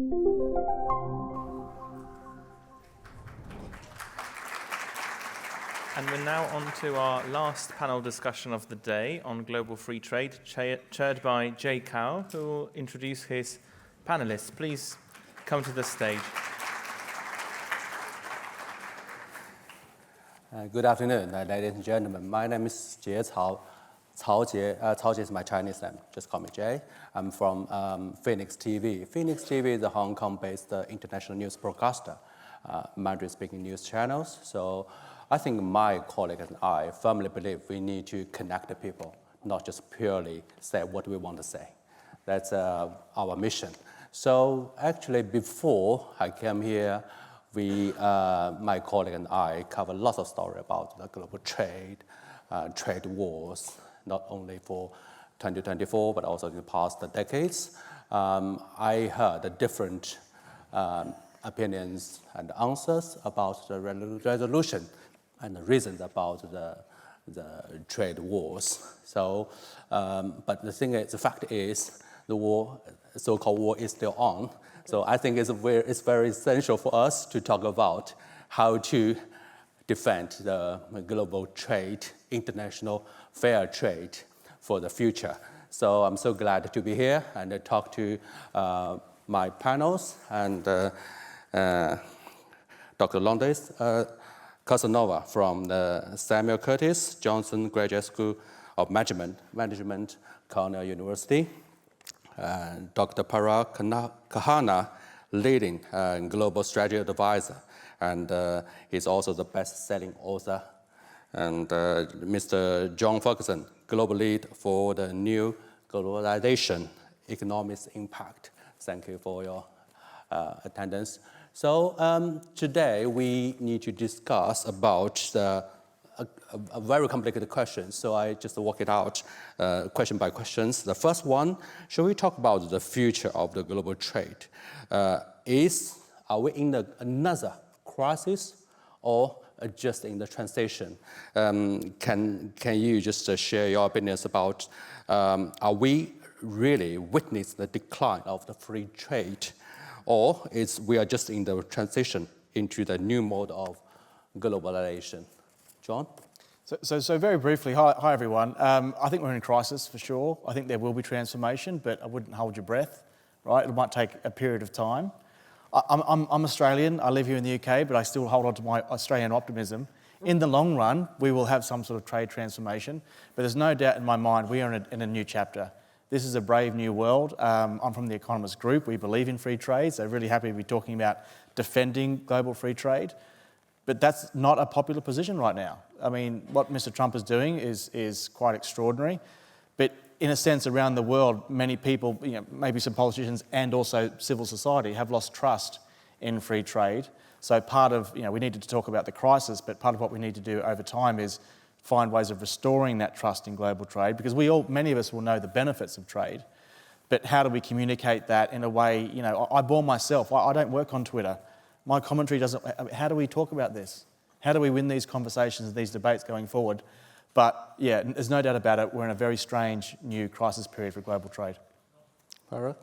And we're now on to our last panel discussion of the day on global free trade, chaired by Jay Cao, who will introduce his panelists. Please come to the stage. Good afternoon, ladies and gentlemen. My name is Jie Cao. Cao Jie is my Chinese name. Just call me Jay. I'm from Phoenix TV. Phoenix TV is a Hong Kong-based international news broadcaster, Mandarin-speaking news channels. So I think my colleague and I firmly believe we need to connect the people, not just purely say what we want to say. That's our mission. So actually, before I came here, my colleague and I covered lots of stories about the global trade, trade wars, not only for 2024, but also in the past decades. I heard the different opinions and answers about the resolution and the reasons about the trade wars. So, but the fact is, the war, so-called war, is still on. So I think it's very essential for us to talk about how to defend the global trade, international fair trade for the future. So I'm so glad to be here and talk to my panels and Dr. Lourdes Casanova from the Samuel Curtis Johnson Graduate School of Management, Cornell University. Dr. Parag Khanna, leading global strategy advisor, and he's also the best-selling author. And Mr. John Ferguson, global lead for the new Globalisation, Economist Impact. Thank you for your attendance. So today we need to discuss about a very complicated question. So I just work it out question by question. The first one, should we talk about the future of the global trade? Are we in another crisis or just in the transition? Can you just share your opinions about are we really witnessing the decline of the free trade, or we are just in the transition into the new mode of globalization? John? So very briefly, hi everyone. I think we're in a crisis for sure. I think there will be transformation, but I wouldn't hold your breath, right? It might take a period of time. I'm Australian, I live here in the UK, but I still hold on to my Australian optimism. In the long run, we will have some sort of trade transformation, but there's no doubt in my mind we are in a new chapter. This is a brave new world. I'm from the Economist group. We believe in free trade, so really happy to be talking about defending global free trade. But that's not a popular position right now. I mean, what Mr. Trump is doing is quite extraordinary. But in a sense, around the world, many people, maybe some politicians and also civil society have lost trust in free trade. So part of, we needed to talk about the crisis, but part of what we need to do over time is find ways of restoring that trust in global trade, because many of us will know the benefits of trade, but how do we communicate that in a way, I bore myself, I don't work on Twitter. My commentary doesn't, how do we talk about this? How do we win these conversations, these debates going forward? But yeah, there's no doubt about it, we're in a very strange new crisis period for global trade. Parag?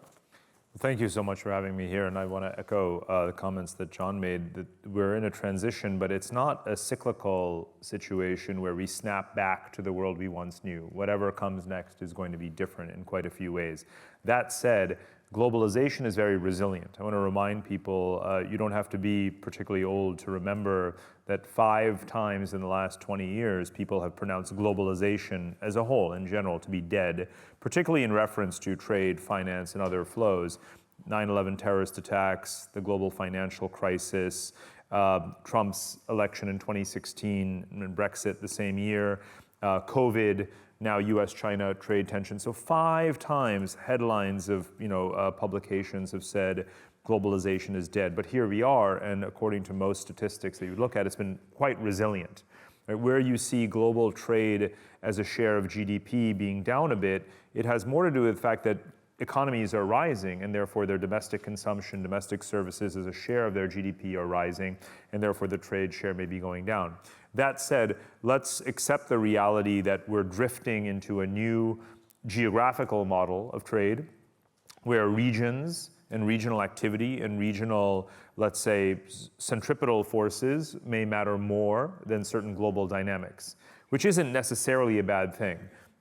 Thank you so much for having me here, and I want to echo the comments that John made, that we're in a transition, but it's not a cyclical situation where we snap back to the world we once knew. Whatever comes next is going to be different in quite a few ways. That said, globalization is very resilient. I want to remind people, you don't have to be particularly old to remember that 5 times in the last 20 years, people have pronounced globalization as a whole, in general, to be dead, particularly in reference to trade, finance, and other flows. 9/11 terrorist attacks, the global financial crisis, Trump's election in 2016, and Brexit the same year, COVID, now US-China trade tension. So 5 times headlines of publications have said globalization is dead. But here we are, and according to most statistics that you look at, it's been quite resilient. Right? Where you see global trade as a share of GDP being down a bit, it has more to do with the fact that economies are rising, and therefore their domestic consumption, domestic services as a share of their GDP are rising, and therefore the trade share may be going down. That said, let's accept the reality that we're drifting into a new geographical model of trade, where regions and regional activity and regional, let's say, centripetal forces may matter more than certain global dynamics, which isn't necessarily a bad thing.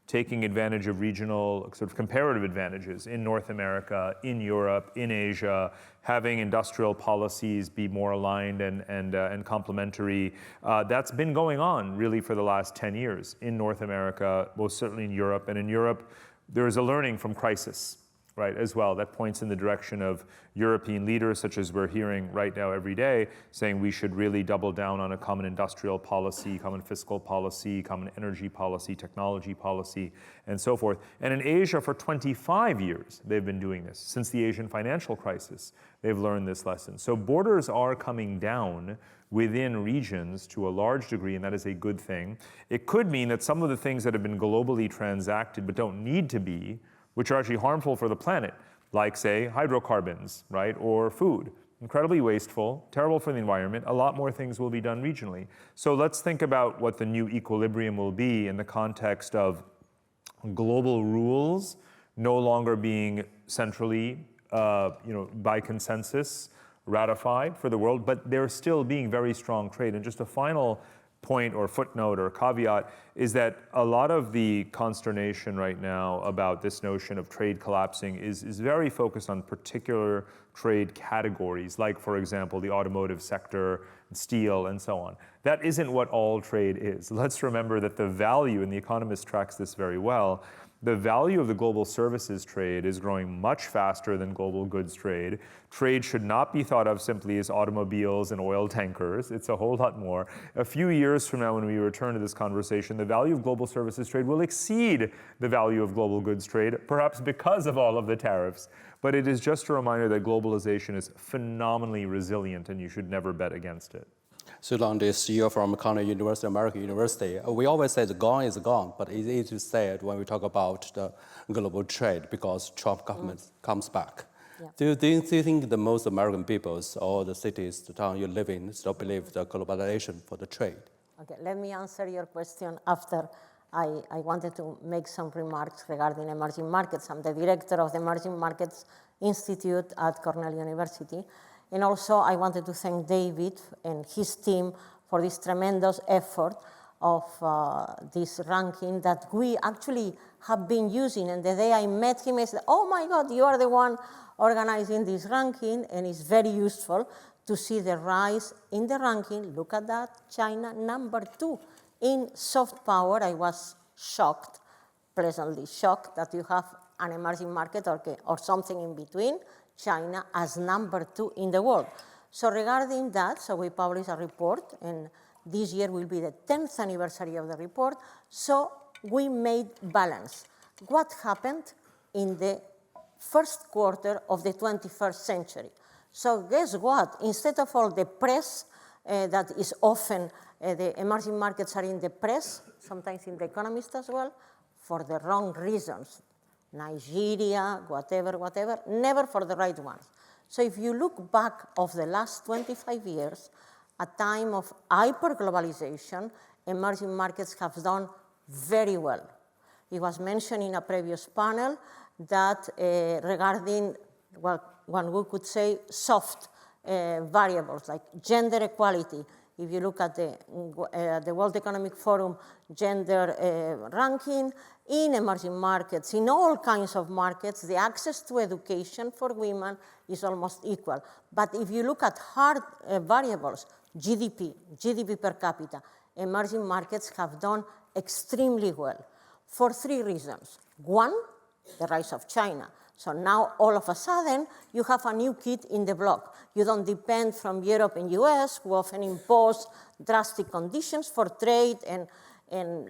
Taking advantage of regional sort of comparative advantages in North America, in Europe, in Asia, having industrial policies be more aligned and complementary. That's been going on really for the last 10 years in North America, most certainly in Europe. And in Europe, there is a learning from crisis, right, as well, that points in the direction of European leaders, such as we're hearing right now every day, saying we should really double down on a common industrial policy, common fiscal policy, common energy policy, technology policy, and so forth. And in Asia, for 25 years, they've been doing this. Since the Asian financial crisis, they've learned this lesson. So borders are coming down within regions to a large degree, and that is a good thing. It could mean that some of the things that have been globally transacted but don't need to be, which are actually harmful for the planet, like, say, hydrocarbons, right, or food. Incredibly wasteful, terrible for the environment. A lot more things will be done regionally. So let's think about what the new equilibrium will be in the context of global rules no longer being centrally, by consensus ratified for the world, but there still being very strong trade. And just a final point or footnote or caveat is that a lot of the consternation right now about this notion of trade collapsing is very focused on particular trade categories, like, for example, the automotive sector, steel, and so on. That isn't what all trade is. Let's remember that the value, and the Economist tracks this very well, the value of the global services trade is growing much faster than global goods trade. Trade should not be thought of simply as automobiles and oil tankers. It's a whole lot more. A few years from now, when we return to this conversation, the value of global services trade will exceed the value of global goods trade, perhaps because of all of the tariffs. But it is just a reminder that globalization is phenomenally resilient, and you should never bet against it. So Lourdes, you're from Cornell University, American University. We always say the gone is gone, but it's easy to say it when we talk about the global trade because Trump government comes back. Yeah. Do you think the most American peoples or the cities, the town you live in, still believe the globalization for the trade? Okay, let me answer your question after I wanted to make some remarks regarding emerging markets. I'm the director of the Emerging Markets Institute at Cornell University. And also, I wanted to thank David and his team for this tremendous effort of this ranking that we actually have been using. And the day I met him, I said, oh my God, you are the one organizing this ranking. And it's very useful to see the rise in the ranking. Look at that, China, #2 in soft power. I was shocked, pleasantly shocked, that you have an emerging market or something in between, China as #2 in the world. So regarding that, so we published a report, and this year will be the 10th anniversary of the report, so we made balance. What happened in the first quarter of the 21st century? So guess what? Instead of all the press that is often, the emerging markets are in the press, sometimes in the Economist as well, for the wrong reasons. Nigeria, whatever, never for the right ones. So if you look back of the last 25 years, a time of hyper-globalization, emerging markets have done very well. It was mentioned in a previous panel that regarding what we could say soft variables like gender equality. If you look at the World Economic Forum gender ranking, in emerging markets, in all kinds of markets, the access to education for women is almost equal. But if you look at hard variables, GDP per capita, emerging markets have done extremely well for 3 reasons. One, the rise of China. So now, all of a sudden, you have a new kid in the block. You don't depend from Europe and US, who often impose drastic conditions for trade and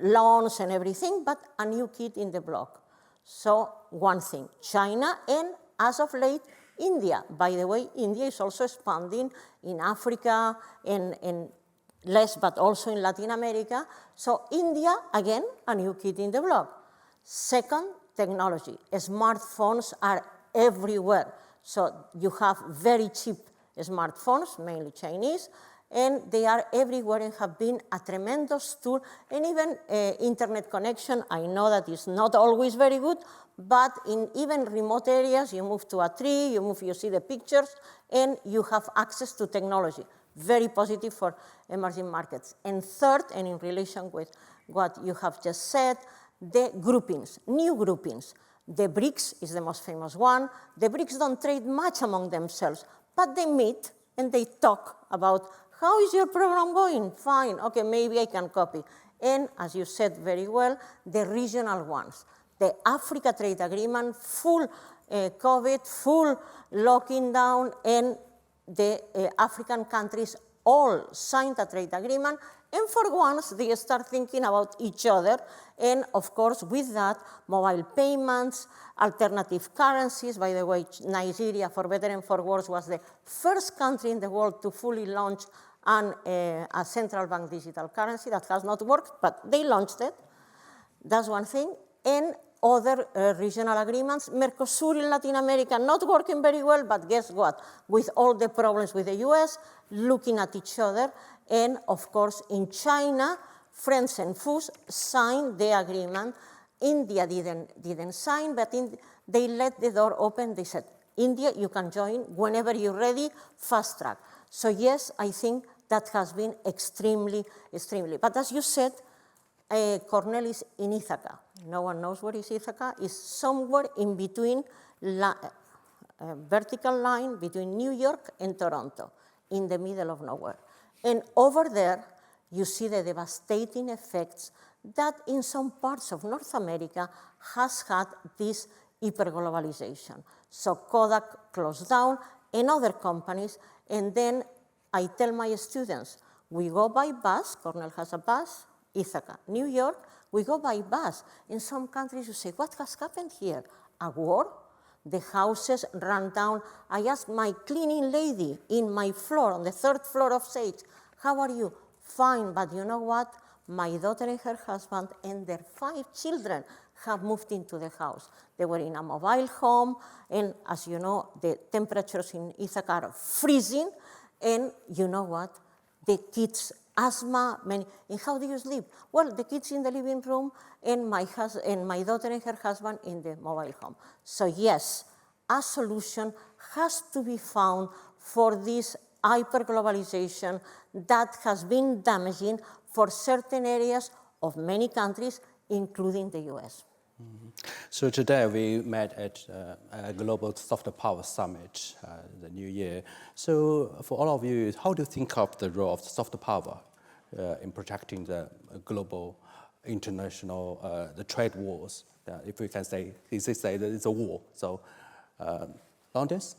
loans and everything, but a new kid in the block. So one thing, China, and as of late, India. By the way, India is also expanding in Africa and less, but also in Latin America. So India, again, a new kid in the block. Second, technology. Smartphones are everywhere. So you have very cheap smartphones, mainly Chinese, and they are everywhere and have been a tremendous tool, and even internet connection. I know that is not always very good, but in even remote areas, you move to a tree, you see the pictures, and you have access to technology. Very positive for emerging markets. And third, and in relation with what you have just said, the groupings, new groupings. The BRICS is the most famous one. The BRICS don't trade much among themselves, but they meet and they talk about, how is your program going? Fine, okay, maybe I can copy. And as you said very well, the regional ones. The Africa Trade Agreement, full COVID, full locking down, and the African countries all signed a trade agreement, and for once they start thinking about each other, and of course with that, mobile payments, alternative currencies. By the way, Nigeria, for better and for worse, was the first country in the world to fully launch a central bank digital currency. That has not worked, but they launched it. That's one thing. And other regional agreements. Mercosur in Latin America, not working very well, but guess what? With all the problems with the US, looking at each other, and of course in China, friends and foes signed the agreement. India didn't sign, but they let the door open. They said, India, you can join whenever you're ready, fast track. So yes, I think that has been extremely. But as you said, Cornell is in Ithaca. No one knows where is Ithaca. It's somewhere in between, vertical line between New York and Toronto, in the middle of nowhere. And over there, you see the devastating effects that in some parts of North America has had this hyperglobalization. So Kodak closed down and other companies, and then I tell my students, we go by bus, Cornell has a bus, Ithaca, New York, we go by bus. In some countries, you say, what has happened here? A war? The houses ran down. I asked my cleaning lady in my floor, on the third floor of Sage, how are you? Fine, but you know what? My daughter and her husband and their 5 children have moved into the house. They were in a mobile home, and as you know, the temperatures in Ithaca are freezing, and you know what? The kids, asthma, and how do you sleep? Well, the kids in the living room, and my daughter and her husband in the mobile home. So yes, a solution has to be found for this hyperglobalization that has been damaging for certain areas of many countries, including the US. Mm-hmm. So today we met at a Global Soft Power Summit, the new year. So for all of you, how do you think of the role of soft power in protecting the global, international, the trade wars? If we can say, say that it's a war. So, Lourdes?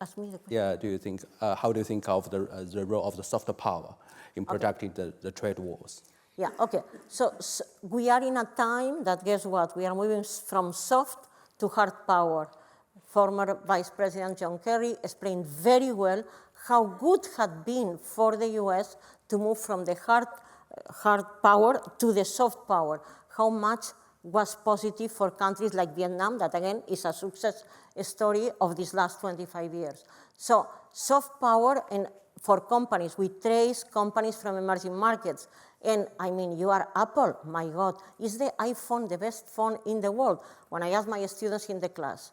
Ask me the question. Yeah, do you think, how do you think of the role of the soft power in protecting the trade wars? Yeah, okay. So we are in a time that, guess what? We are moving from soft to hard power. Former Vice President John Kerry explained very well how good had been for the US to move from the hard power to the soft power, how much was positive for countries like Vietnam, that again is a success story of these last 25 years. So soft power, and for companies, we trace companies from emerging markets. And I mean, you are Apple, my God. Is the iPhone the best phone in the world? When I ask my students in the class,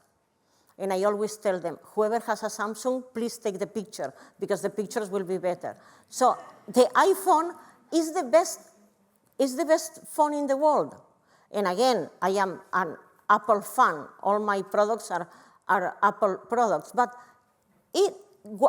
and I always tell them, whoever has a Samsung, please take the picture, because the pictures will be better. So the iPhone is the best phone in the world. And again, I am an Apple fan. All my products are Apple products. But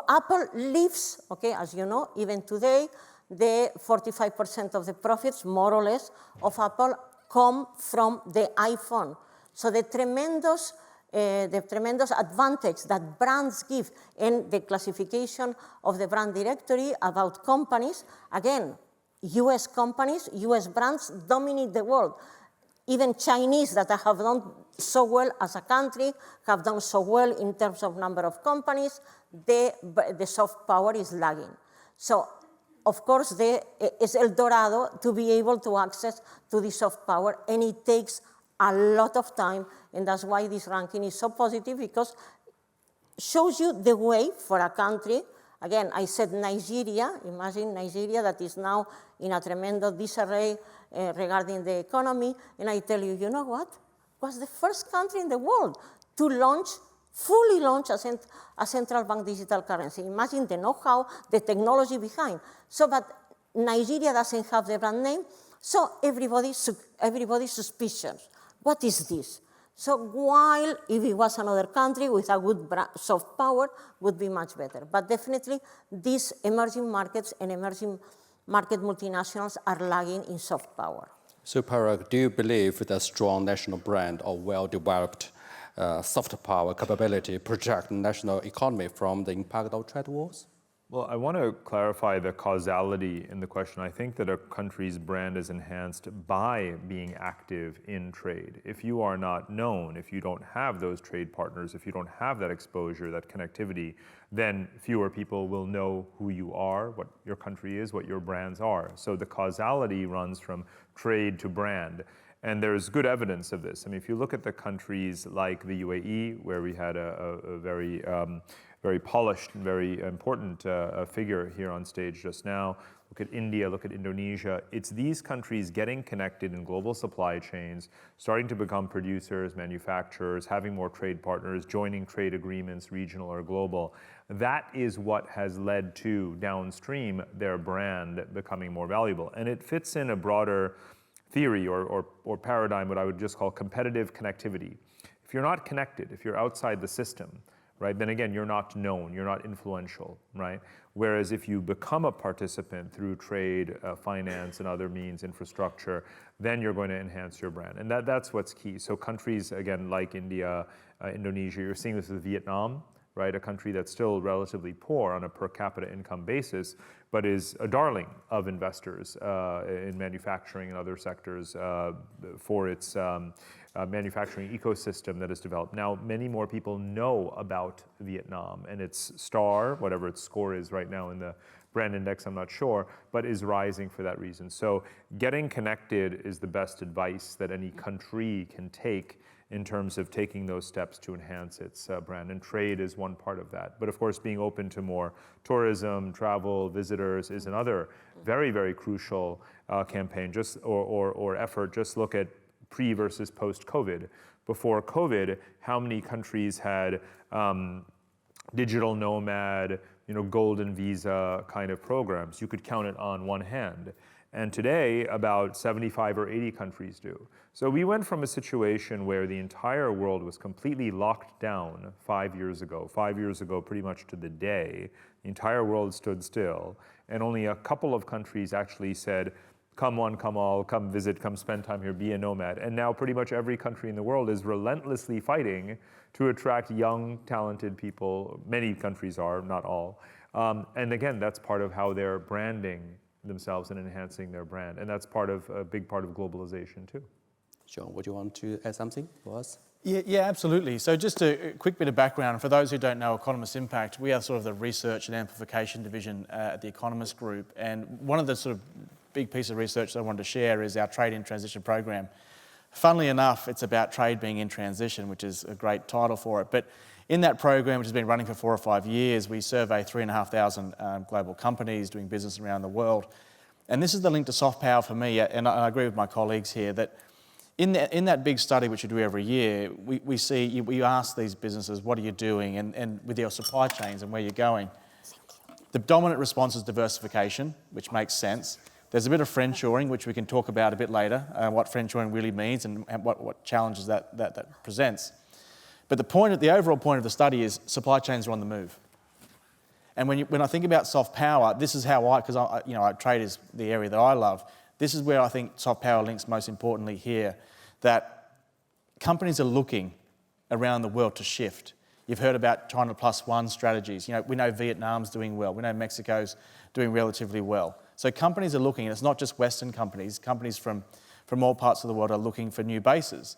Apple lives, okay, as you know, even today, the 45% of the profits, more or less, of Apple come from the iPhone. So the tremendous advantage that brands give, and the classification of the brand directory about companies, again, US companies, US brands dominate the world. Even Chinese that have done so well as a country have done so well in terms of number of companies. The soft power is lagging. So, of course, it's El Dorado to be able to access to the soft power, and it takes a lot of time, and that's why this ranking is so positive, because it shows you the way for a country, Again, I said Nigeria. Imagine Nigeria that is now in a tremendous disarray regarding the economy. And I tell you, you know what? Was the first country in the world to fully launch a central bank digital currency. Imagine the know-how, the technology behind. So, but Nigeria doesn't have the brand name, so everybody's suspicious. What is this? So while if it was another country with a good soft power, would be much better. But definitely, these emerging markets and emerging market multinationals are lagging in soft power. So Parag, do you believe that a strong national brand or well-developed soft power capability protect the national economy from the impact of trade wars? Well, I want to clarify the causality in the question. I think that a country's brand is enhanced by being active in trade. If you are not known, if you don't have those trade partners, if you don't have that exposure, that connectivity, then fewer people will know who you are, what your country is, what your brands are. So the causality runs from trade to brand. And there's good evidence of this. I mean, if you look at the countries like the UAE, where we had a very polished and very important figure here on stage just now. Look at India, look at Indonesia. It's these countries getting connected in global supply chains, starting to become producers, manufacturers, having more trade partners, joining trade agreements, regional or global. That is what has led to downstream their brand becoming more valuable. And it fits in a broader theory or paradigm, what I would just call competitive connectivity. If you're not connected, if you're outside the system, right, then again, you're not known, you're not influential, right? Whereas if you become a participant through trade, finance, and other means, infrastructure, then you're going to enhance your brand. And that's what's key. So countries, again, like India, Indonesia, you're seeing this with Vietnam, right? A country that's still relatively poor on a per capita income basis, but is a darling of investors in manufacturing and other sectors for its manufacturing ecosystem that is developed. Now, many more people know about Vietnam and its star, whatever its score is right now in the brand index, I'm not sure, but is rising for that reason. So getting connected is the best advice that any country can take in terms of taking those steps to enhance its brand. And trade is one part of that. But of course, being open to more tourism, travel, visitors is another very, very crucial campaign or effort. Just look at pre versus post-COVID. Before COVID, how many countries had digital nomad, golden visa kind of programs? You could count it on one hand. And today, about 75 or 80 countries do. So we went from a situation where the entire world was completely locked down 5 years ago. 5 years ago, pretty much to the day, the entire world stood still. And only a couple of countries actually said, come one, come all, come visit, come spend time here, be a nomad. And now pretty much every country in the world is relentlessly fighting to attract young, talented people. Many countries are, not all. And again, that's part of how they're branding themselves and enhancing their brand. And that's a big part of globalization too. John, would you want to add something for us? Yeah, absolutely. So just a quick bit of background. For those who don't know Economist Impact, we are sort of the research and amplification division at the Economist Group. And one of the sort of big piece of research that I wanted to share is our Trade in Transition program. Funnily enough, it's about trade being in transition, which is a great title for it. But in that program, which has been running for 4 or 5 years, we survey 3,500 global companies doing business around the world. And this is the link to soft power for me, and I agree with my colleagues here, that in that big study, which we do every year, we ask these businesses, what are you doing, and with your supply chains and where you're going. The dominant response is diversification, which makes sense. There's a bit of friendshoring, which we can talk about a bit later, what friendshoring really means and what challenges that presents. But the overall point of the study is supply chains are on the move. And when I think about soft power, this is how because trade is the area that I love. This is where I think soft power links most importantly here, that companies are looking around the world to shift. You've heard about China +1 strategies. We know Vietnam's doing well. We know Mexico's doing relatively well. So companies are looking, and it's not just Western companies. Companies from all parts of the world are looking for new bases.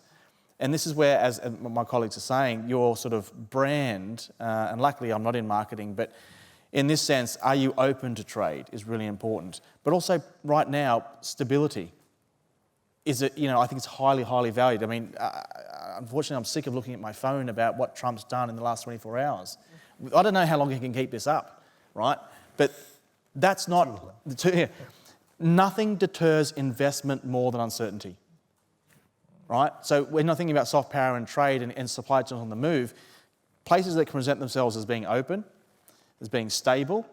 And this is where, as my colleagues are saying, your sort of brand, and luckily I'm not in marketing, but in this sense, are you open to trade is really important. But also right now, stability. I think it's highly, highly valued. I mean, unfortunately, I'm sick of looking at my phone about what Trump's done in the last 24 hours. I don't know how long he can keep this up. right? But that's not, nothing deters investment more than uncertainty, right? So we're not thinking about soft power and trade and supply chains on the move. Places that can present themselves as being open, as being stable.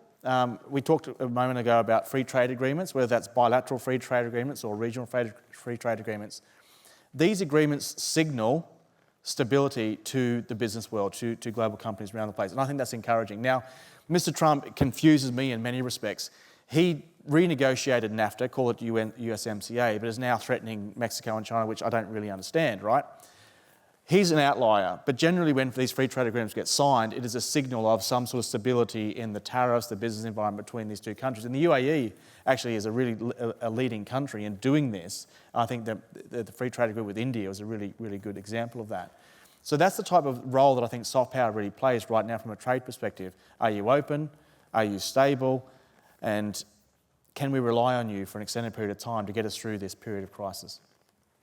We talked a moment ago about free trade agreements, whether that's bilateral free trade agreements or regional free trade agreements. These agreements signal stability to the business world, to global companies around the place. And I think that's encouraging. Now, Mr. Trump confuses me in many respects. He renegotiated NAFTA, call it USMCA, but is now threatening Mexico and China, which I don't really understand, right? He's an outlier, but generally when these free trade agreements get signed, it is a signal of some sort of stability in the tariffs, the business environment between these two countries. And the UAE actually is a leading country in doing this. I think that the free trade agreement with India was a really, really good example of that. So that's the type of role that I think soft power really plays right now from a trade perspective. Are you open? Are you stable? And can we rely on you for an extended period of time to get us through this period of crisis?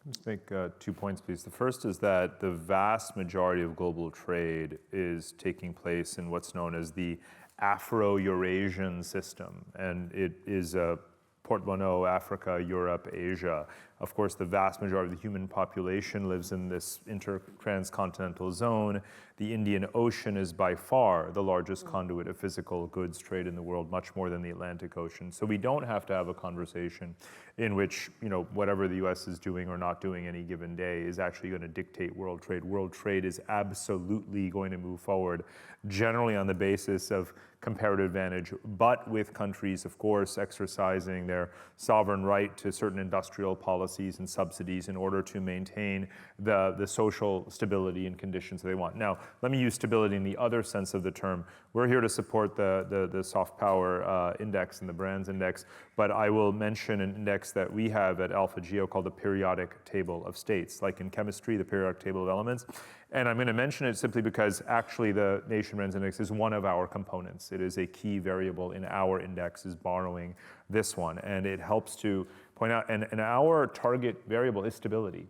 Let's make 2 points, please. The first is that the vast majority of global trade is taking place in what's known as the Afro-Eurasian system, and it is a portmanteau, Africa, Europe, Asia. Of course, the vast majority of the human population lives in this intertranscontinental zone. The Indian Ocean is by far the largest conduit of physical goods trade in the world, much more than the Atlantic Ocean. So we don't have to have a conversation in which, whatever the US is doing or not doing any given day is actually going to dictate world trade. World trade is absolutely going to move forward, generally on the basis of comparative advantage, but with countries, of course, exercising their sovereign right to certain industrial policies and subsidies in order to maintain the social stability and conditions that they want. Now, let me use stability in the other sense of the term. We're here to support the soft power index and the brands index, but I will mention an index that we have at AlphaGeo called the periodic table of states, like in chemistry, the periodic table of elements. And I'm going to mention it simply because actually the Nation Brands Index is one of our components. It is a key variable in our index, is borrowing this one. And it helps to point out, and our target variable is stability.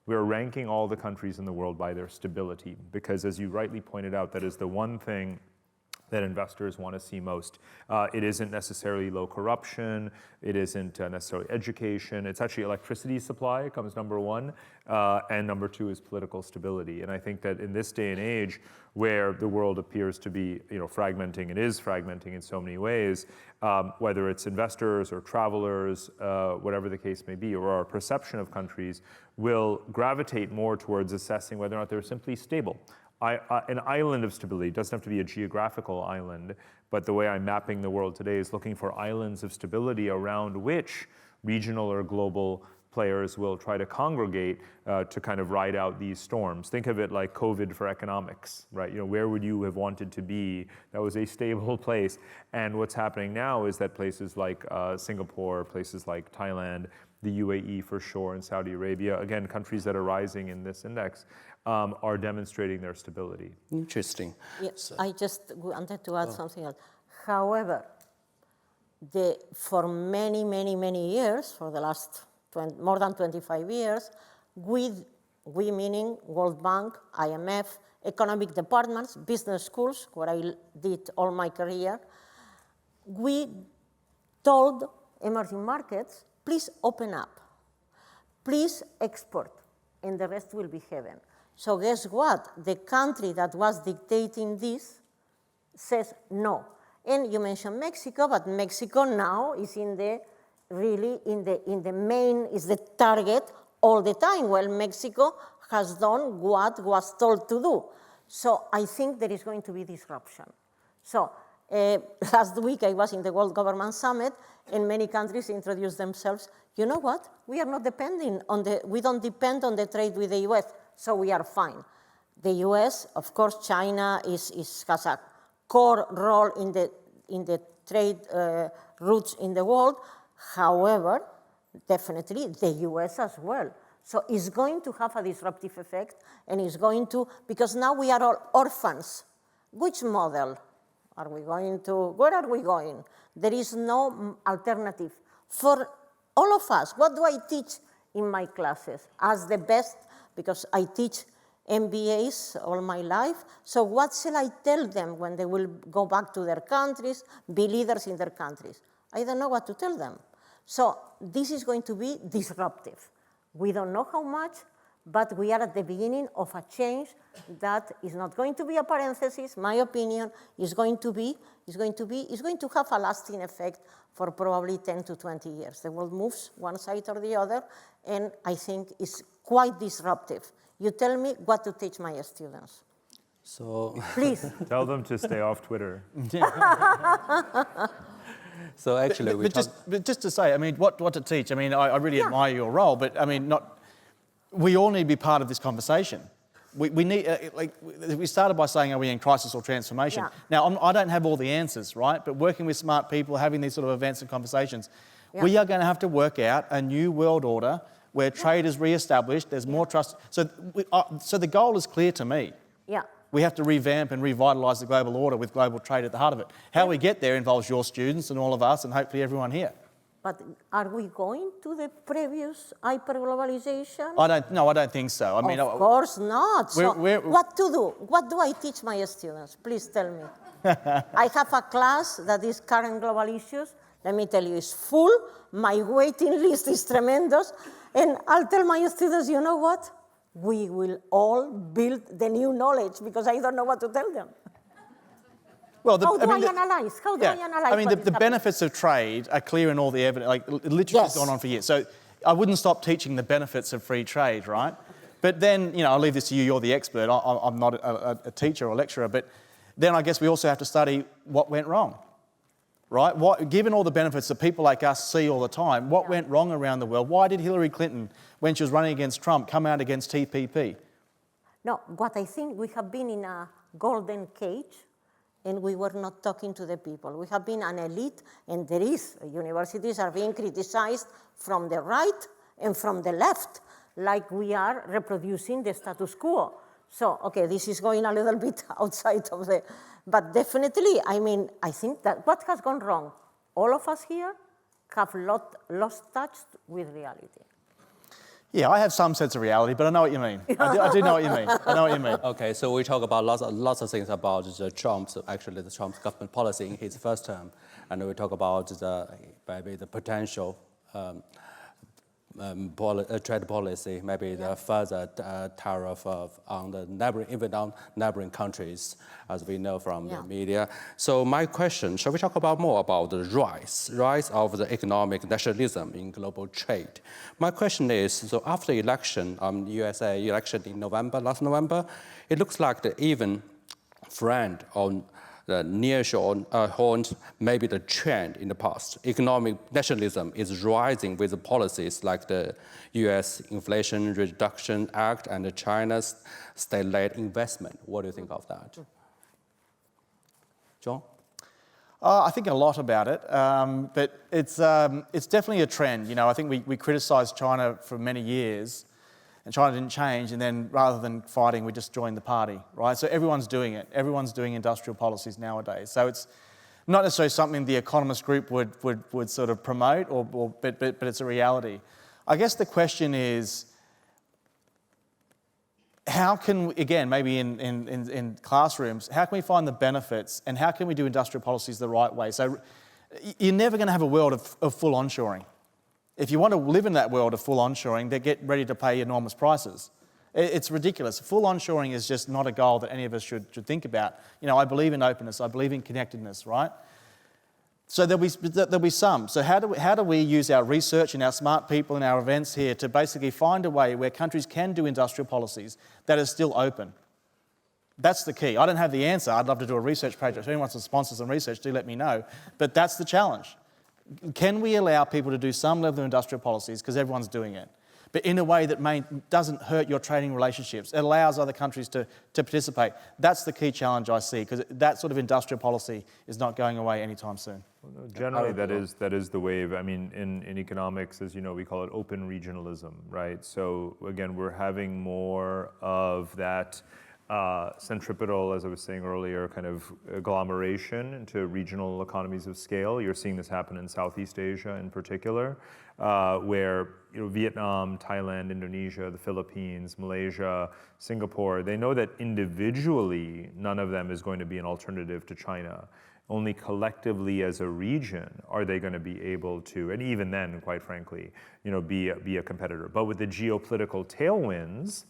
We're ranking all the countries in the world by their stability, because as you rightly pointed out, that is the one thing that investors want to see most. It isn't necessarily low corruption. It isn't necessarily education. It's actually electricity supply comes number one. And number two is political stability. And I think that in this day and age, where the world appears to be fragmenting, and is fragmenting in so many ways, whether it's investors or travelers, whatever the case may be, or our perception of countries will gravitate more towards assessing whether or not they're simply stable. An island of stability doesn't have to be a geographical island, but the way I'm mapping the world today is looking for islands of stability around which regional or global players will try to congregate to kind of ride out these storms. Think of it like COVID for economics, right? Where would you have wanted to be that was a stable place? And what's happening now is that places like Singapore, places like Thailand, the UAE for sure, and Saudi Arabia, again, countries that are rising in this index, are demonstrating their stability. Interesting. Yes, I just wanted to add something else. However, for many, many, many years, for the last more than 25 years, we meaning World Bank, IMF, economic departments, business schools, where I did all my career, we told emerging markets, please open up, please export, and the rest will be heaven. So guess what? The country that was dictating this says no. And you mentioned Mexico, but Mexico now is is the target all the time. Well, Mexico has done what was told to do. So I think there is going to be disruption. So last week I was in the World Government Summit, and many countries introduced themselves. You know what? We are not depending on we don't depend on the trade with the US, so we are fine. The US, of course, China has a core role in the trade routes in the world. However, definitely the US as well. So it's going to have a disruptive effect, and it's going to, because now we are all orphans. Which model are we going to, where are we going? There is no alternative. For all of us, what do I teach in my classes? As the best, because I teach MBAs all my life. So what shall I tell them when they will go back to their countries, be leaders in their countries? I don't know what to tell them. So this is going to be disruptive. We don't know how much, but we are at the beginning of a change that is not going to be a parenthesis. My opinion is going to have a lasting effect for probably 10 to 20 years. The world moves one side or the other, and I think it's quite disruptive. You tell me what to teach my students. So, please. Tell them to stay off Twitter. So actually, but just to say, I mean, what to teach? I mean, I really admire your role, but I mean, we all need to be part of this conversation. We need, we started by saying, are we in crisis or transformation? Now, I don't have all the answers, right? But working with smart people, having these sort of events and conversations, we are going to have to work out a new world order where trade is re-established, there's more trust. So the goal is clear to me. Yeah. We have to revamp and revitalise the global order with global trade at the heart of it. How we get there involves your students and all of us and hopefully everyone here. But are we going to the previous hyperglobalization? I don't think so. I mean, of course not. So what to do? What do I teach my students? Please tell me. I have a class that is current global issues. Let me tell you, it's full. My waiting list is tremendous. And I'll tell my students, you know what? We will all build the new knowledge because I don't know what to tell them. Well, How do I analyze? I mean, the benefits of trade are clear in all the evidence. Like, literature has gone on for years. So I wouldn't stop teaching the benefits of free trade, right? But then, I'll leave this to you. You're the expert. I'm not a teacher or lecturer. But then I guess we also have to study what went wrong, right? Given all the benefits that people like us see all the time, what went wrong around the world? Why did Hillary Clinton, when she was running against Trump, come out against TPP? No, what I think we have been in a golden cage, and we were not talking to the people. We have been an elite, and universities are being criticized from the right and from the left, like we are reproducing the status quo. So, okay, this is going a little bit outside of but definitely, I mean, I think that what has gone wrong? All of us here have lost touch with reality. Yeah, I have some sense of reality, but I know what you mean. I do know what you mean. I know what you mean. Okay, so we talk about lots of things about the Trump's government policy in his first term, and we talk about maybe the potential trade policy, maybe the further tariff on the neighboring countries, as we know from the media. So my question, shall we talk more about the rise of the economic nationalism in global trade? My question is, so after election, USA election in last November, it looks like the even friend on the nearshore maybe the trend in the past. Economic nationalism is rising with policies like the U.S. Inflation Reduction Act and the China's state-led investment. What do you think of that? John? I think a lot about it, but it's definitely a trend. I think we criticised China for many years, and China didn't change, and then rather than fighting, we just joined the party, right? So everyone's doing it. Everyone's doing industrial policies nowadays. So it's not necessarily something the Economist group would sort of promote, but it's a reality. I guess the question is, how can, again, maybe in classrooms, how can we find the benefits, and how can we do industrial policies the right way? So you're never going to have a world of full onshoring. If you want to live in that world of full onshoring, they get ready to pay enormous prices. It's ridiculous. Full onshoring is just not a goal that any of us should think about. I believe in openness. I believe in connectedness, right? So there'll be some. So how do we use our research and our smart people and our events here to basically find a way where countries can do industrial policies that is still open? That's the key. I don't have the answer. I'd love to do a research project. If anyone wants to sponsor some research, do let me know. But that's the challenge. Can we allow people to do some level of industrial policies, because everyone's doing it, but in a way that doesn't hurt your trading relationships? It allows other countries to participate. That's the key challenge I see, because that sort of industrial policy is not going away anytime soon. Well, no, generally, that is the wave. I mean, in economics, as you know, we call it open regionalism, right? So again, we're having more of that centripetal, as I was saying earlier, kind of agglomeration into regional economies of scale. You're seeing this happen in Southeast Asia in particular, where Vietnam, Thailand, Indonesia, the Philippines, Malaysia, Singapore, they know that individually none of them is going to be an alternative to China. Only collectively as a region are they going to be able to, and even then, quite frankly, be a competitor. But with the geopolitical tailwinds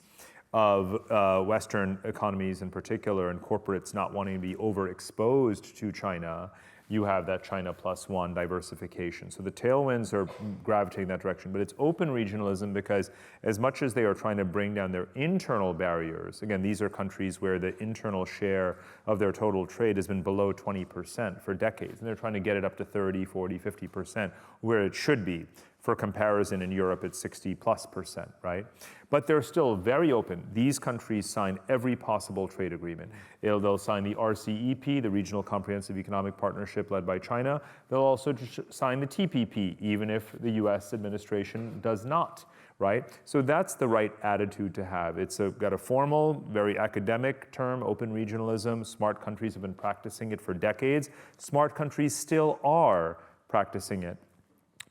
of Western economies in particular and corporates not wanting to be overexposed to China, you have that China plus one diversification. So the tailwinds are gravitating that direction, but it's open regionalism because as much as they are trying to bring down their internal barriers, again, these are countries where the internal share of their total trade has been below 20% for decades, and they're trying to get it up to 30, 40, 50%, where it should be. For comparison, in Europe, it's 60+%, right? But they're still very open. These countries sign every possible trade agreement. They'll sign the RCEP, the Regional Comprehensive Economic Partnership led by China. They'll also sign the TPP, even if the US administration does not, right? So that's the right attitude to have. It's got a formal, very academic term, open regionalism. Smart countries have been practicing it for decades. Smart countries still are practicing it.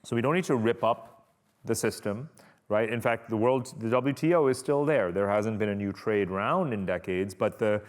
So we don't need to rip up the system, right? In fact, the WTO is still there. There hasn't been a new trade round in decades, but the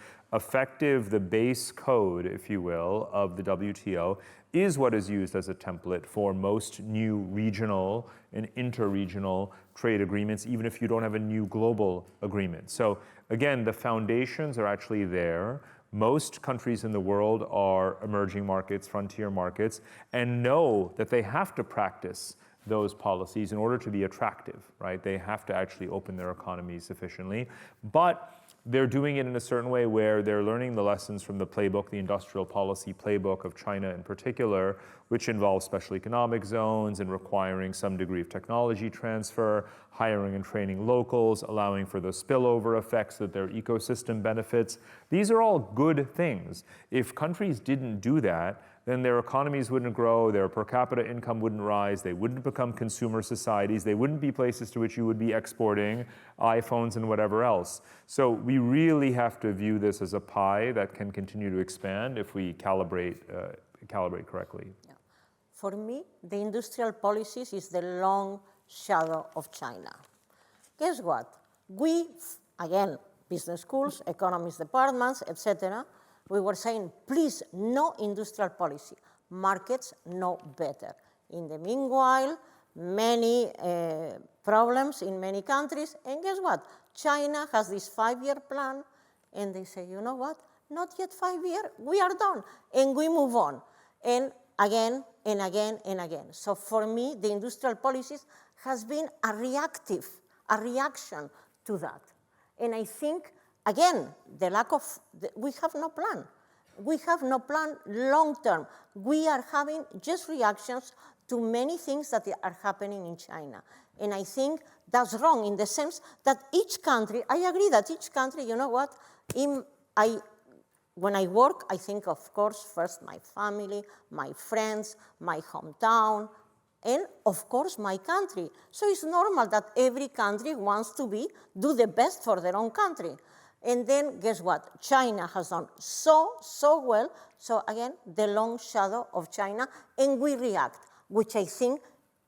base code, if you will, of the WTO is what is used as a template for most new regional and interregional trade agreements, even if you don't have a new global agreement. So again, the foundations are actually there. Most countries in the world are emerging markets, frontier markets, and know that they have to practice those policies in order to be attractive, right? They have to actually open their economies sufficiently. But they're doing it in a certain way where they're learning the lessons from the playbook, the industrial policy playbook of China in particular, which involves special economic zones and requiring some degree of technology transfer, hiring and training locals, allowing for those spillover effects that their ecosystem benefits. These are all good things. If countries didn't do that, then their economies wouldn't grow, their per capita income wouldn't rise, they wouldn't become consumer societies, they wouldn't be places to which you would be exporting iPhones and whatever else. So we really have to view this as a pie that can continue to expand if we calibrate correctly. Yeah. For me, the industrial policies is the long shadow of China. Guess what? We, again, business schools, economics departments, etc., we were saying, please, no industrial policy. Markets know better. In the meanwhile, many problems in many countries. And guess what? China has this 5-year plan. And they say, you know what? Not yet 5 years. We are done. And we move on. And again, and again, and again. So for me, the industrial policies has been a reaction to that. And I think, again, the lack of, we have no plan. We have no plan long term. We are having just reactions to many things that are happening in China. And I think that's wrong in the sense that each country, I agree that each country, you know what, when I work, I think, of course, first my family, my friends, my hometown, and of course my country. So it's normal that every country wants to do the best for their own country. And then guess what? China has done so well. So again, the long shadow of China, and we react, which I think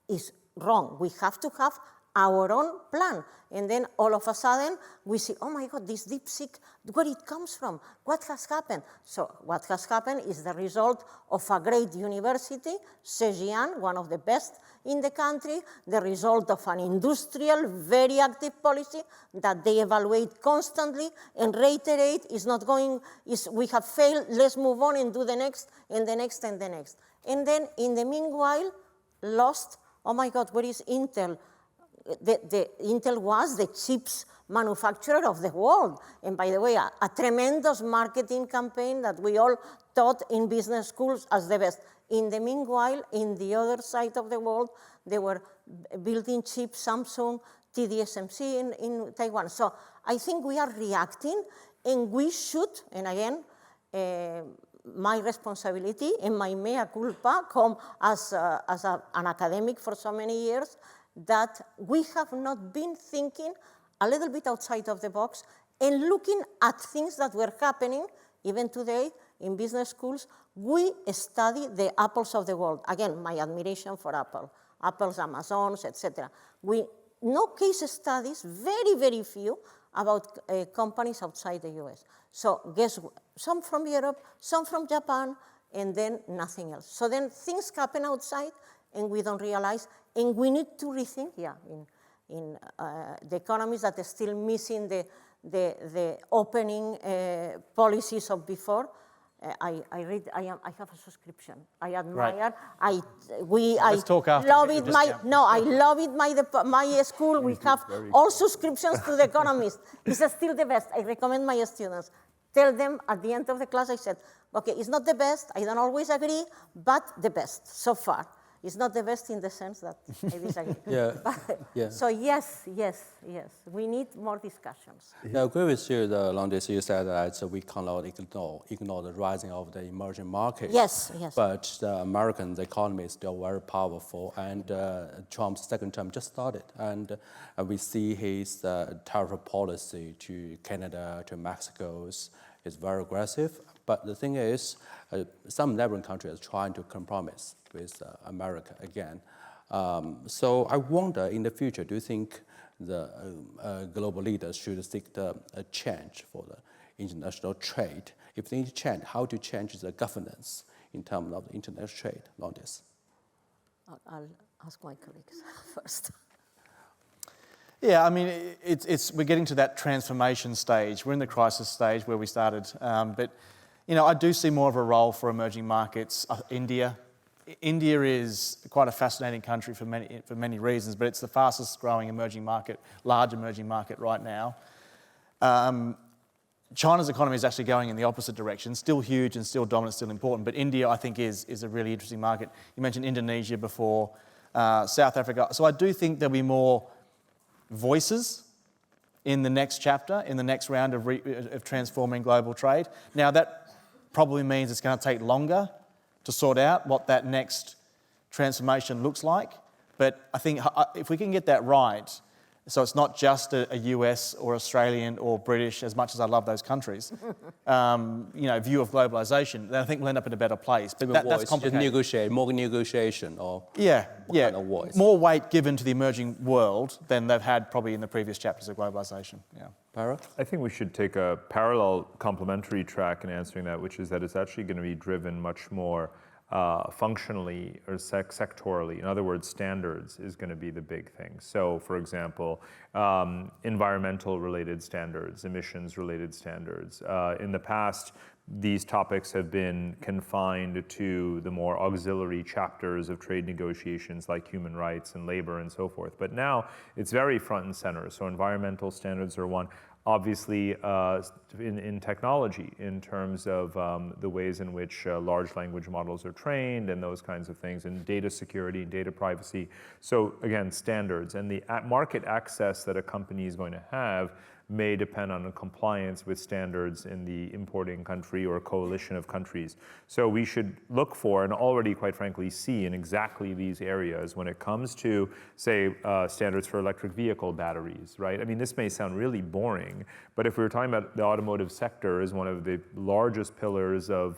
is wrong. We have to have our own plan. And then all of a sudden, we see, oh my God, this DeepSeek, where it comes from? What has happened? So what has happened is the result of a great university, Zhejiang, one of the best in the country, the result of an industrial, very active policy that they evaluate constantly and reiterate, is not going, we have failed, let's move on and do the next, and the next, and the next. And then in the meanwhile, lost, oh my God, where is Intel? Intel was the chips manufacturer of the world. And by the way, a tremendous marketing campaign that we all taught in business schools as the best. In the meanwhile, in the other side of the world, they were building chips, Samsung, TSMC in Taiwan. So I think we are reacting, and we should, and again, my responsibility and my mea culpa come as an academic for so many years, that we have not been thinking a little bit outside of the box and looking at things that were happening, even today in business schools, we study the Apples of the world. Again, my admiration for Apple, Apple's, Amazon's, etc. No case studies, very, very few, about companies outside the US. So guess what? Some from Europe, some from Japan, and then nothing else. So then things happen outside, and we don't realize, and we need to rethink, in the economies that are still missing the opening policies of before. I have a subscription. I admire. Right. I talk after. love it. I love it. My school, we have all subscriptions to The Economist. It's still the best. I recommend my students. Tell them at the end of the class, I said, okay, it's not the best. I don't always agree, but the best so far. It's not the best in the sense that I disagree. Yeah. So yes, we need more discussions. I agree with you, Lourdes. You said that we cannot ignore the rising of the emerging markets. Yes. But the American economy is still very powerful, and Trump's second term just started, and we see his tariff policy to Canada, to Mexico is very aggressive. But the thing is, some neighboring countries are trying to compromise with America again. So I wonder, in the future, do you think the global leaders should seek a change for the international trade? If they need to change, how to change the governance in terms of the international trade on this? I'll ask my colleagues first. Yeah, I mean, we're getting to that transformation stage. We're in the crisis stage where we started. But, I do see more of a role for emerging markets. India is quite a fascinating country for many reasons, but it's the fastest growing large emerging market right now. China's economy is actually going in the opposite direction, still huge and still dominant, still important, but India, I think, is a really interesting market. You mentioned Indonesia before, South Africa. So I do think there'll be more voices in the next chapter, in the next round of transforming global trade. Now, that probably means it's going to take longer to sort out what that next transformation looks like. But I think if we can get that right, so it's not just a US or Australian or British, as much as I love those countries, view of globalisation, then I think we'll end up in a better place. But that's complicated. More negotiation or kind of voice. More weight given to the emerging world than they've had probably in the previous chapters of globalisation. Yeah. Parag? I think we should take a parallel complementary track in answering that, which is that it's actually going to be driven much more functionally or sectorally. In other words, standards is going to be the big thing. So, for example, environmental-related standards, emissions-related standards. In the past, these topics have been confined to the more auxiliary chapters of trade negotiations like human rights and labor and so forth. But now it's very front and center. So environmental standards are one. Obviously, in technology, in terms of the ways in which large language models are trained and those kinds of things, and data security and data privacy. So again, standards and the market access that a company is going to have may depend on a compliance with standards in the importing country or a coalition of countries. So we should look for, and already quite frankly see, in exactly these areas when it comes to, say, standards for electric vehicle batteries, right? I mean, this may sound really boring, but if we were talking about the automotive sector as one of the largest pillars of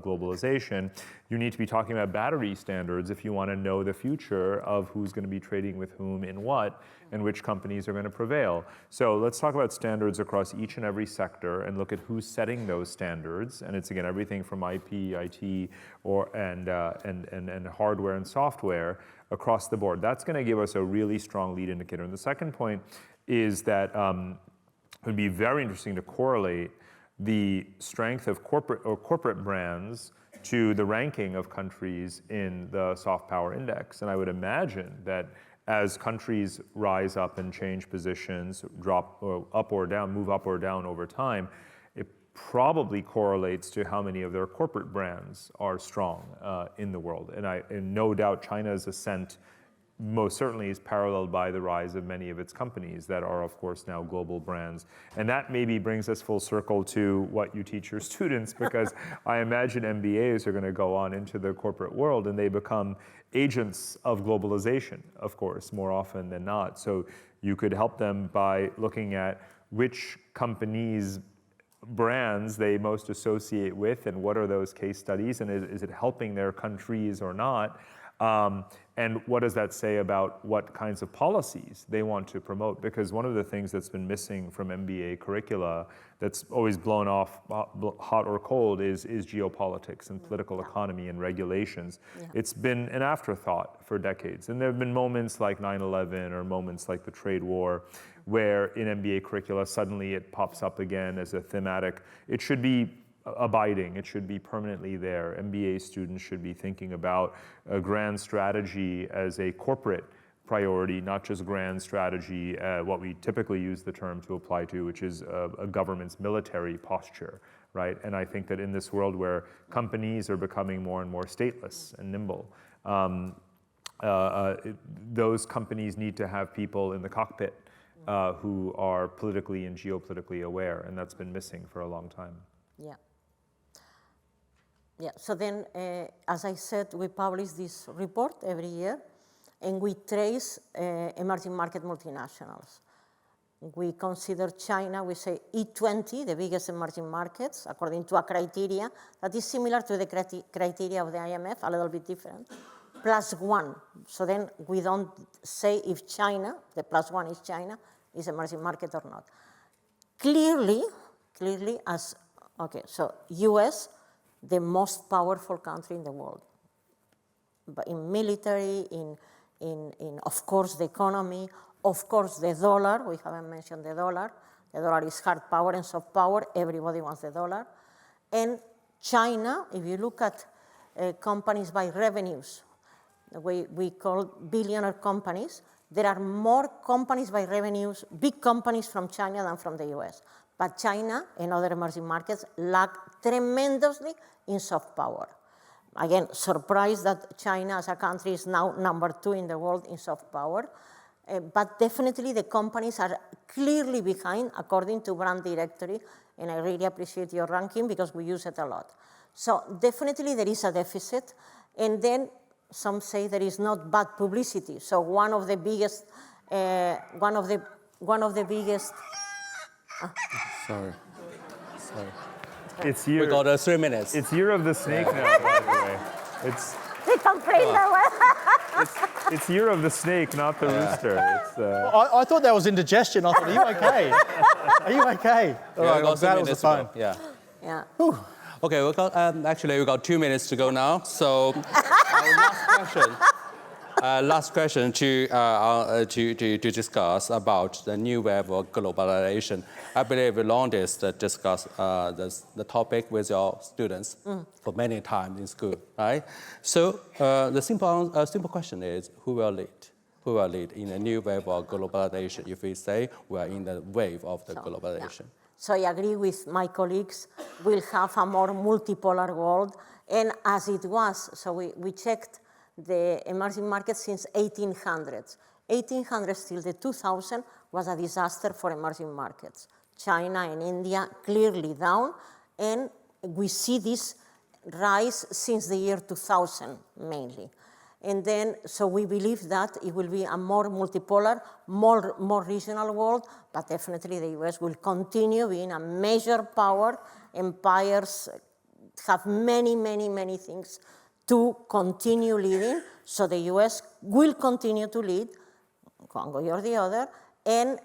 globalization, you need to be talking about battery standards if you want to know the future of who's going to be trading with whom in what, and which companies are going to prevail. So let's talk about standards across each and every sector and look at who's setting those standards. And it's, again, everything from IP, IT, and hardware and software across the board. That's going to give us a really strong lead indicator. And the second point is that it would be very interesting to correlate the strength of corporate brands to the ranking of countries in the soft power index. And I would imagine that as countries rise up and change positions, drop up or down, move up or down over time, it probably correlates to how many of their corporate brands are strong in the world. And no doubt China's ascent most certainly is paralleled by the rise of many of its companies that are, of course, now global brands. And that maybe brings us full circle to what you teach your students, because I imagine MBAs are going to go on into the corporate world and they become agents of globalization, of course, more often than not. So you could help them by looking at which companies' brands they most associate with, and what are those case studies, and is it helping their countries or not? And what does that say about what kinds of policies they want to promote? Because one of the things that's been missing from MBA curricula that's always blown off hot or cold is geopolitics and political economy and regulations. Yeah. It's been an afterthought for decades. And there have been moments like 9/11 or moments like the trade war where in MBA curricula suddenly it pops up again as a thematic. It should be abiding, it should be permanently there. MBA students should be thinking about a grand strategy as a corporate priority, not just grand strategy, what we typically use the term to apply to, which is a government's military posture, right? And I think that in this world where companies are becoming more and more stateless and nimble, those companies need to have people in the cockpit who are politically and geopolitically aware, and that's been missing for a long time. Yeah. Yeah, so then, as I said, we publish this report every year, and we trace emerging market multinationals. We consider China, we say E20, the biggest emerging markets, according to a criteria that is similar to the criteria of the IMF, a little bit different, +1. So then we don't say if China, the +1 is China, is emerging market or not. Clearly, as, okay, so US, the most powerful country in the world, but in military, in of course the economy, of course the dollar. We haven't mentioned the dollar. The dollar is hard power and soft power. Everybody wants the dollar. And China, if you look at companies by revenues, we call billionaire companies. There are more companies by revenues, big companies from China than from the US. But China and other emerging markets lack tremendously in soft power. Again, surprised that China as a country is now #2 in the world in soft power. But definitely the companies are clearly behind according to Brand Directory. And I really appreciate your ranking because we use it a lot. So definitely there is a deficit. And then some say there is not bad publicity. So one of the biggest. Sorry. It's year. We got 3 minutes. It's year of the snake now, by the way. They complain that way. It's year of the snake, not the rooster. It's, I thought that was indigestion. I thought, are you okay? Are you okay? All right, I'm glad it was the phone. Yeah. Yeah. Whew. Okay, we got, actually, we got 2 minutes to go now. So our last question to discuss about the new wave of globalization. I believe Lourdes discussed the topic with your students for many times in school, right? So the simple question is, who will lead? Who will lead in a new wave of globalization if we say we are in the wave of the globalization? Yeah. So I agree with my colleagues. We'll have a more multipolar world. And as it was, so we checked the emerging markets since 1800s. 1800s till the 2000 was a disaster for emerging markets. China and India clearly down. And we see this rise since the year 2000 mainly. And then, so we believe that it will be a more multipolar, more regional world, but definitely the US will continue being a major power. Empires have many things to continue leading, so the US will continue to lead, one way or the other, and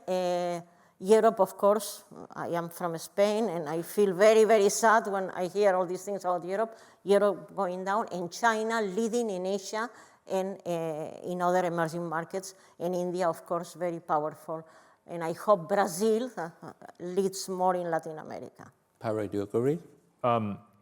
Europe, of course, I am from Spain, and I feel very sad when I hear all these things about Europe going down, and China leading in Asia and in other emerging markets, and India, of course, very powerful. And I hope Brazil leads more in Latin America. Parag, do you agree?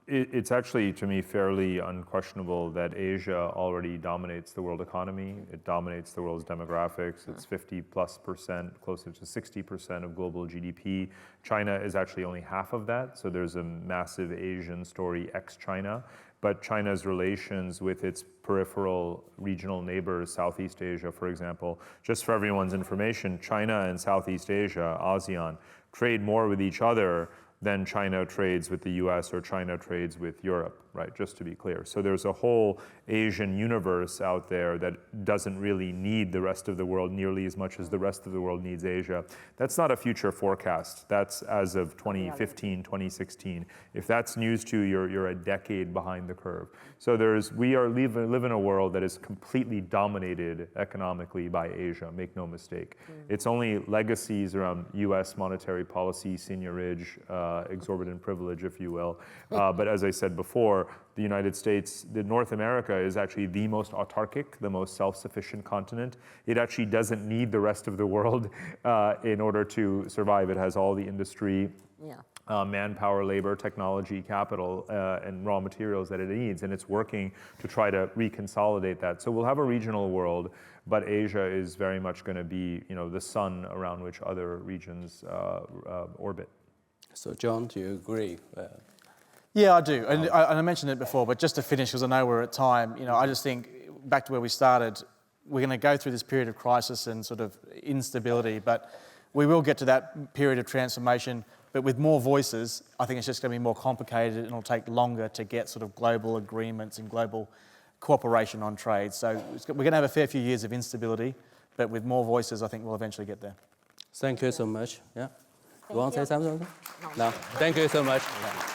It's actually, to me, fairly unquestionable that Asia already dominates the world economy. It dominates the world's demographics. It's 50+%, closer to 60% of global GDP. China is actually only half of that, so there's a massive Asian story ex-China. But China's relations with its peripheral regional neighbors, Southeast Asia, for example, just for everyone's information, China and Southeast Asia, ASEAN, trade more with each other than China trades with the US or China trades with Europe. right? Just to be clear. So there's a whole Asian universe out there that doesn't really need the rest of the world nearly as much as the rest of the world needs Asia. That's not a future forecast. That's as of 2015, 2016. If that's news to you, you're a decade behind the curve. So we live in a world that is completely dominated economically by Asia, make no mistake. It's only legacies around US monetary policy, seigniorage, exorbitant privilege, if you will. But as I said before, the United States, North America is actually the most autarkic, the most self-sufficient continent. It actually doesn't need the rest of the world in order to survive. It has all the industry, manpower, labor, technology, capital, and raw materials that it needs, and it's working to try to reconsolidate that. So we'll have a regional world, but Asia is very much going to be, the sun around which other regions orbit. So John, do you agree? Yeah, I do. And I mentioned it before, but just to finish, because I know we're at time, I just think, back to where we started, we're going to go through this period of crisis and sort of instability, but we will get to that period of transformation. But with more voices, I think it's just going to be more complicated and it'll take longer to get sort of global agreements and global cooperation on trade. So we're going to have a fair few years of instability, but with more voices, I think we'll eventually get there. Thank you so much. Yeah. You want to say something? No. Thank you so much. Yeah.